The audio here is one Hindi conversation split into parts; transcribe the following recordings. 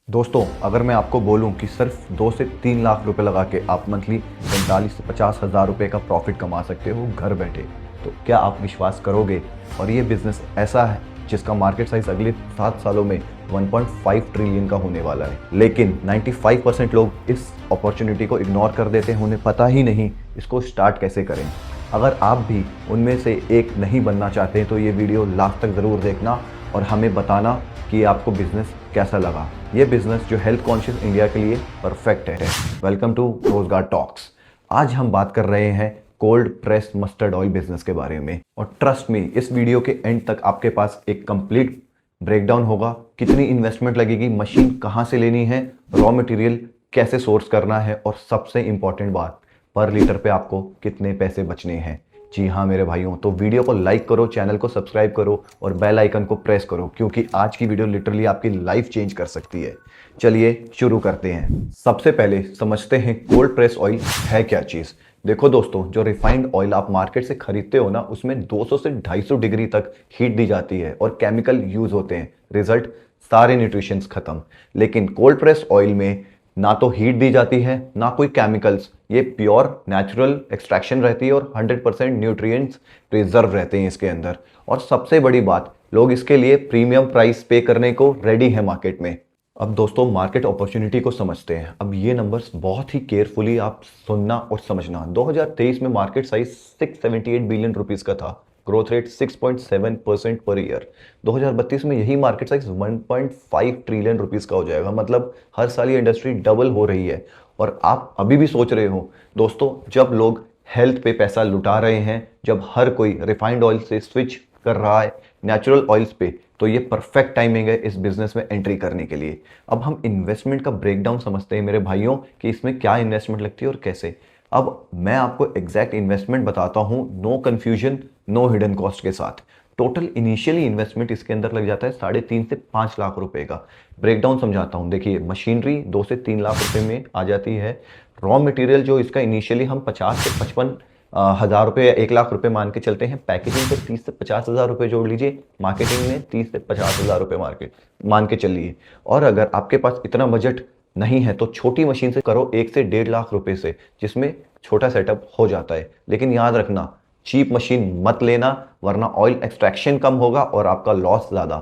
दोस्तों, अगर मैं आपको बोलूं कि सिर्फ 2 से 3 लाख रुपए लगा के आप मंथली 45 से 50 हज़ार रुपए का प्रॉफिट कमा सकते हो घर बैठे, तो क्या आप विश्वास करोगे? और ये बिजनेस ऐसा है जिसका मार्केट साइज अगले 7 सालों में 1.5 ट्रिलियन का होने वाला है। लेकिन 95% लोग इस अपॉर्चुनिटी को इग्नोर कर देते हैं, उन्हें पता ही नहीं इसको स्टार्ट कैसे करें। अगर आप भी उनमें से एक नहीं बनना चाहते तो ये वीडियो लास्ट तक ज़रूर देखना और हमें बताना कि आपको बिजनेस कैसा लगा। ये बिजनेस जो हेल्थ कॉन्शियस इंडिया के लिए परफेक्ट है। वेलकम टू रोजगार टॉक्स। आज हम बात कर रहे हैं cold press mustard oil business के बारे में, और ट्रस्ट मी, इस वीडियो के एंड तक आपके पास एक कंप्लीट ब्रेकडाउन होगा। कितनी इन्वेस्टमेंट लगेगी, मशीन कहाँ से लेनी है, रॉ मटेरियल कैसे सोर्स करना है, और सबसे इंपॉर्टेंट बात, पर लीटर पे आपको कितने पैसे बचने हैं। जी हाँ मेरे भाइयों, तो वीडियो को लाइक करो, चैनल को सब्सक्राइब करो और बेल आइकन को प्रेस करो, क्योंकि आज की वीडियो लिटरली आपकी लाइफ चेंज कर सकती है। चलिए शुरू करते हैं। सबसे पहले समझते हैं कोल्ड प्रेस ऑयल है क्या चीज़। देखो दोस्तों, जो रिफाइंड ऑयल आप मार्केट से खरीदते हो ना, उसमें 200 से 250 डिग्री तक हीट दी जाती है और केमिकल यूज होते हैं। रिजल्ट, सारे न्यूट्रिशंस खत्म। लेकिन कोल्ड प्रेस ऑयल में ना तो हीट दी जाती है ना कोई केमिकल्स, ये प्योर नेचुरल एक्सट्रैक्शन रहती है और 100% न्यूट्रिएंट्स प्रिजर्व रहते हैं इसके अंदर। और सबसे बड़ी बात, लोग इसके लिए प्रीमियम प्राइस पे करने को रेडी है मार्केट में। अब दोस्तों, मार्केट अपॉर्चुनिटी को समझते हैं। अब ये नंबर्स बहुत ही केयरफुली आप सुनना और समझना। 2023 में मार्केट साइज 678 बिलियन रुपीस का था, ग्रोथ रेट 6.7% पर ईयर। 2032 में यही मार्केट साइज 1.5 ट्रिलियन रुपीस का हो जाएगा। मतलब हर साल ये इंडस्ट्री डबल हो रही है। और आप अभी भी सोच रहे हो दोस्तों, जब लोग हेल्थ पे पैसा लुटा रहे हैं, जब हर कोई रिफाइंड ऑयल से स्विच कर रहा है नेचुरल ऑयल्स पे, तो ये परफेक्ट टाइमिंग है इस बिजनेस में एंट्री करने के लिए। अब हम इन्वेस्टमेंट का ब्रेकडाउन समझते हैं मेरे भाइयों, कि इसमें क्या इन्वेस्टमेंट लगती है और कैसे। अब मैं आपको एग्जैक्ट इन्वेस्टमेंट बताता हूं, no confusion, no hidden cost के साथ। टोटल इनिशियली इन्वेस्टमेंट इसके अंदर लग जाता है 3.5 से 5 लाख रुपए का। ब्रेकडाउन समझाता हूं। देखिए, मशीनरी 2 से 3 लाख रुपए में आ जाती है। रॉ मटेरियल जो इसका इनिशियली हम 50 से 55 हज़ार रुपये या 1 लाख रुपए मान के चलते हैं। पैकेजिंग पे 30 से 50 हज़ार रुपये जोड़ लीजिए। मार्केटिंग में 30 से 50 हज़ार रुपये मार्केट मान के चलिए। और अगर आपके पास इतना बजट नहीं है तो छोटी मशीन से करो 1 से 1.5 लाख रुपए से, जिसमें छोटा सेटअप हो जाता है। लेकिन याद रखना, चीप मशीन मत लेना, वरना ऑयल एक्सट्रैक्शन कम होगा और आपका लॉस ज़्यादा।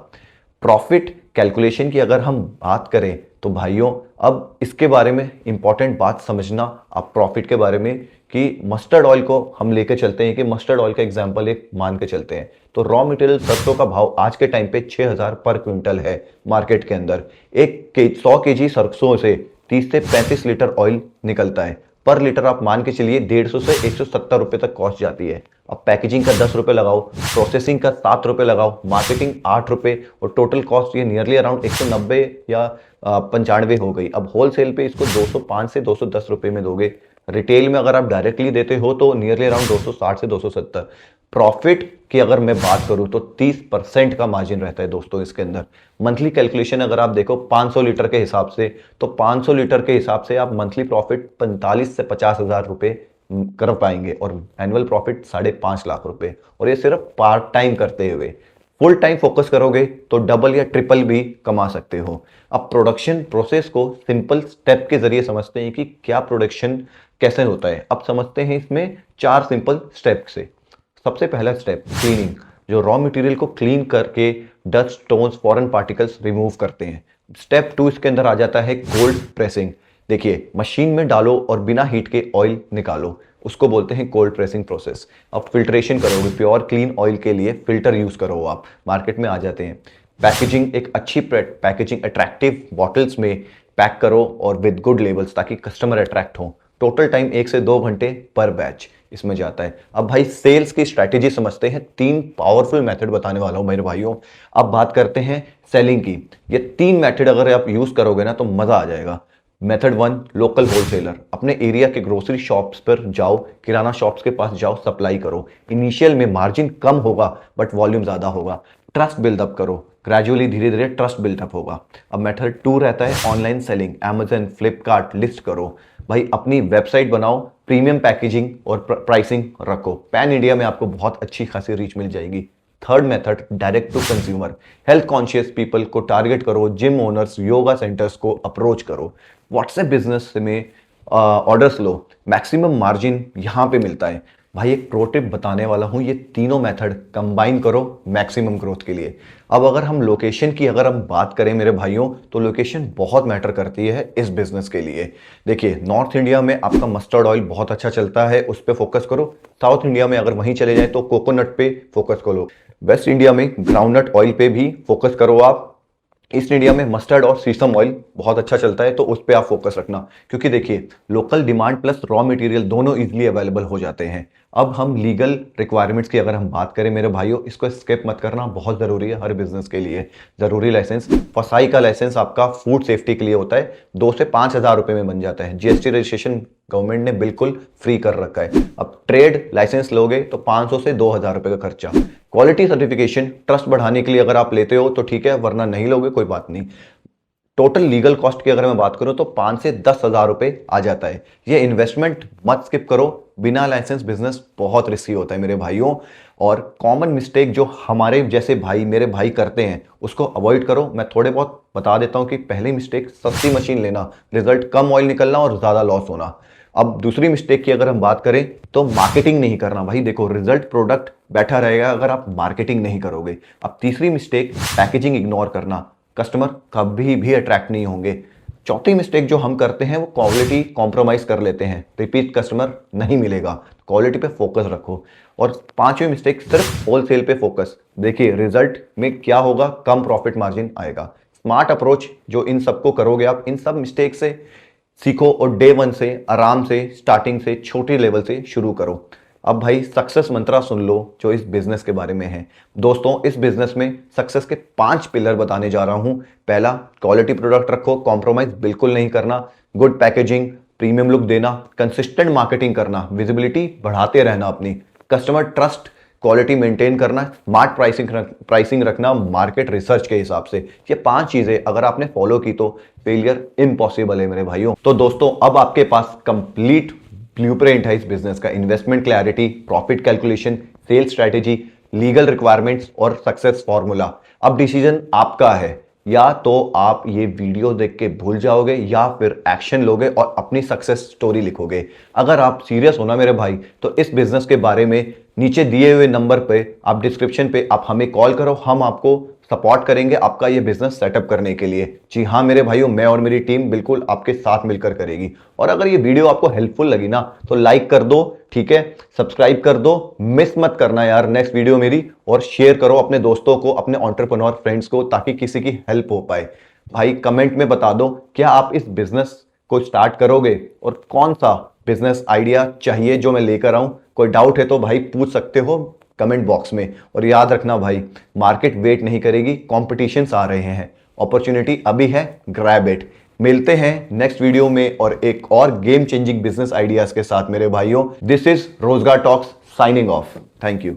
प्रॉफिट कैलकुलेशन की अगर हम बात करें तो भाइयों, अब इसके बारे में इंपॉर्टेंट बात समझना आप प्रॉफिट के बारे में, कि मस्टर्ड ऑयल को हम लेके चलते हैं, कि मस्टर्ड ऑयल का एग्जांपल एक मान के चलते हैं। तो रॉ मटेरियल सरसों का भाव आज के टाइम पे 6,000 पर क्विंटल है मार्केट के अंदर। 100 केजी सरसों से 30 से 35 लीटर ऑयल निकलता है। पर लीटर आप मान के चलिए 150 से 170 रुपए तक कॉस्ट जाती है। अब पैकेजिंग का 10 रुपए लगाओ, प्रोसेसिंग का 7 रुपए लगाओ, मार्केटिंग 8 रुपए, और टोटल कॉस्ट ये नियरली अराउंड 190 या 95 हो गई। अब होलसेल पे इसको 205 से 210 रुपए में दोगे। रिटेल में अगर आप डायरेक्टली देते हो तो नियरली अराउंड 260 से 270। प्रॉफिट की अगर मैं बात करूं तो 30% का मार्जिन रहता है दोस्तों इसके अंदर। मंथली कैलकुलेशन अगर आप देखो 500 लीटर के हिसाब से, तो 500 लीटर के हिसाब से आप मंथली प्रॉफिट 45 से 50 हज़ार रुपए कर पाएंगे, और एनुअल प्रॉफिट 5.5 लाख रुपए। और ये सिर्फ पार्ट टाइम करते हुए। फुल टाइम फोकस करोगे तो डबल या ट्रिपल भी कमा सकते हो। अब प्रोडक्शन प्रोसेस को सिंपल स्टेप के जरिए समझते हैं कि क्या प्रोडक्शन कैसे होता है। अब समझते हैं इसमें 4 सिंपल स्टेप से। सबसे पहला स्टेप, क्लीनिंग, जो रॉ मटेरियल को क्लीन करके dust, stones, foreign particles remove करते हैं। स्टेप 2 इसके अंदर आ जाता है कोल्ड प्रेसिंग। देखिए, मशीन में डालो और बिना हीट के ऑयल निकालो, उसको बोलते हैं कोल्ड प्रेसिंग प्रोसेस। अब फिल्ट्रेशन करोगे, प्योर क्लीन ऑयल के लिए फिल्टर यूज करो, आप मार्केट में आ जाते हैं। पैकेजिंग, एक अच्छी पैकेजिंग अट्रैक्टिव बॉटल्स में पैक करो और विद गुड लेबल्स, ताकि कस्टमर अट्रैक्ट हो। टोटल टाइम 1 से 2 घंटे पर बैच इसमें जाता है। अब भाई सेल्स की स्ट्रैटेजी समझते हैं। 3 पावरफुल मेथड बताने वाला हूं मेरे भाइयों। अब बात करते हैं सेलिंग की। ये 3 मेथड अगर आप यूज करोगे ना तो मजा आ जाएगा। Method 1, local wholesaler. अपने एरिया के ग्रोसरी शॉप्स पर जाओ, किराना शॉप्स के पास जाओ, सप्लाई करो। इनिशियल में मार्जिन कम होगा बट वॉल्यूम ज्यादा होगा। ट्रस्ट बिल्डअप करो, ग्रेजुअली धीरे धीरे ट्रस्ट बिल्डअप होगा। अब मेथड 2 रहता है online selling. Amazon, Flipkart list करो भाई, अपनी वेबसाइट बनाओ, प्रीमियम पैकेजिंग और प्राइसिंग रखो। पैन इंडिया में आपको बहुत अच्छी खासी रीच मिल जाएगी। Third method direct to consumer, health conscious people को टारगेट करो, जिम ओनर्स, योगा सेंटर्स को अप्रोच करो, व्हाट्सएप बिजनेस में ऑर्डर्स लो, मैक्सिमम मार्जिन यहां पे मिलता है। भाई एक प्रो टिप बताने वाला हूं, ये तीनों मेथड कंबाइन करो मैक्सिमम ग्रोथ के लिए। अब अगर हम लोकेशन की अगर हम बात करें मेरे भाइयों, तो लोकेशन बहुत मैटर करती है इस बिजनेस के लिए। देखिए नॉर्थ इंडिया में आपका मस्टर्ड ऑयल बहुत अच्छा चलता है, उस पर फोकस करो। साउथ इंडिया में अगर वहीं चले जाए तो कोकोनट पे फोकस करो। वेस्ट इंडिया में ग्राउंडनट ऑयल पे भी फोकस करो आप। ईस्ट इंडिया में मस्टर्ड और सीसम ऑयल बहुत अच्छा चलता है, तो उस पर आप फोकस रखना, क्योंकि देखिए local demand plus raw material दोनों इजीली अवेलेबल हो जाते हैं। अब हम लीगल रिक्वायरमेंट्स की अगर हम बात करें मेरे भाइयों, इसको स्किप मत करना, बहुत जरूरी है हर बिजनेस के लिए। जरूरी लाइसेंस, फसाई का लाइसेंस आपका फूड सेफ्टी के लिए होता है, 2 से 5 हजार रुपए में बन जाता है। जीएसटी रजिस्ट्रेशन गवर्नमेंट ने बिल्कुल फ्री कर रखा है। अब ट्रेड लाइसेंस लोगे तो 500 से 2000 रुपए का खर्चा। क्वालिटी सर्टिफिकेशन ट्रस्ट बढ़ाने के लिए अगर आप लेते हो तो ठीक है, वरना नहीं लोगे कोई बात नहीं। टोटल लीगल कॉस्ट की अगर मैं बात करूं तो 5 से 10 हजार रुपए आ जाता है। ये इन्वेस्टमेंट मत स्किप करो, बिना लाइसेंस बिजनेस बहुत रिस्की होता है मेरे भाइयों। और कॉमन मिस्टेक जो हमारे जैसे भाई मेरे भाई करते हैं उसको अवॉइड करो। मैं थोड़े बहुत बता देता हूं कि पहली मिस्टेक सस्ती मशीन लेना, रिजल्ट कम ऑयल निकलना और ज्यादा लॉस होना। अब दूसरी मिस्टेक की अगर हम बात करें तो मार्केटिंग नहीं करना। भाई देखो रिजल्ट प्रोडक्ट बैठा रहेगा अगर आप मार्केटिंग नहीं करोगे। अब तीसरी मिस्टेक पैकेजिंग इग्नोर करना, कस्टमर कभी भी अट्रैक्ट नहीं होंगे। चौथी मिस्टेक जो हम करते हैं वो क्वालिटी कॉम्प्रोमाइज कर लेते हैं, रिपीट कस्टमर नहीं मिलेगा। क्वालिटी पे फोकस रखो। और पांचवी मिस्टेक सिर्फ होलसेल पे फोकस। देखिए रिजल्ट में क्या होगा, कम प्रॉफिट मार्जिन आएगा। स्मार्ट अप्रोच जो इन सबको करोगे आप, इन सब मिस्टेक से सीखो और डे 1 से आराम से स्टार्टिंग से छोटी लेवल से शुरू करो। अब भाई सक्सेस मंत्रा सुन लो जो इस बिजनेस के बारे में है। दोस्तों इस बिजनेस में सक्सेस के 5 पिलर बताने जा रहा हूं। पहला, क्वालिटी प्रोडक्ट रखो, कॉम्प्रोमाइज बिल्कुल नहीं करना, गुड पैकेजिंग, प्रीमियम लुक देना, कंसिस्टेंट मार्केटिंग करना, विजिबिलिटी बढ़ाते रहना अपनी, कस्टमर ट्रस्ट, क्वालिटी मेंटेन करना, स्मार्ट प्राइसिंग रखना मार्केट रिसर्च के हिसाब से। ये 5 चीजें अगर आपने फॉलो की तो फेलियर इम्पॉसिबल है मेरे भाइयों। तो दोस्तों अब आपके पास कंप्लीट ब्लूप्रिंट है इस बिजनेस का। Investment clarity, profit calculation, sales strategy, legal requirements और सक्सेस फॉर्मूला। अब डिसीजन आपका है, या तो आप ये वीडियो देख के भूल जाओगे या फिर एक्शन लोगे और अपनी सक्सेस स्टोरी लिखोगे। अगर आप सीरियस हो ना मेरे भाई, तो इस बिजनेस के बारे में नीचे दिए हुए नंबर पे आप डिस्क्रिप्शन पे आप हमें कॉल करो, हम आपको सपोर्ट करेंगे आपका ये बिजनेस सेटअप करने के लिए। जी हाँ मेरे भाइयों, मैं और मेरी टीम बिल्कुल आपके साथ मिलकर करेगी। और अगर ये वीडियो आपको हेल्पफुल लगी ना तो लाइक कर दो, ठीक है, सब्सक्राइब कर दो, मिस मत करना यार नेक्स्ट वीडियो मेरी, और शेयर करो अपने दोस्तों को, अपने एंटरप्रेन्योर फ्रेंड्स को, ताकि किसी की हेल्प हो पाए। भाई कमेंट में बता दो क्या आप इस बिजनेस को स्टार्ट करोगे और कौन सा बिजनेस आइडिया चाहिए जो मैं लेकर आऊं। कोई डाउट है तो भाई पूछ सकते हो कमेंट बॉक्स में। और याद रखना भाई, मार्केट वेट नहीं करेगी, कॉम्पिटिशंस आ रहे हैं, अपॉर्चुनिटी अभी है, ग्रैब इट। मिलते हैं नेक्स्ट वीडियो में और एक और गेम चेंजिंग बिजनेस आइडियाज के साथ मेरे भाइयों। दिस इज रोजगार talks signing off. Thank you.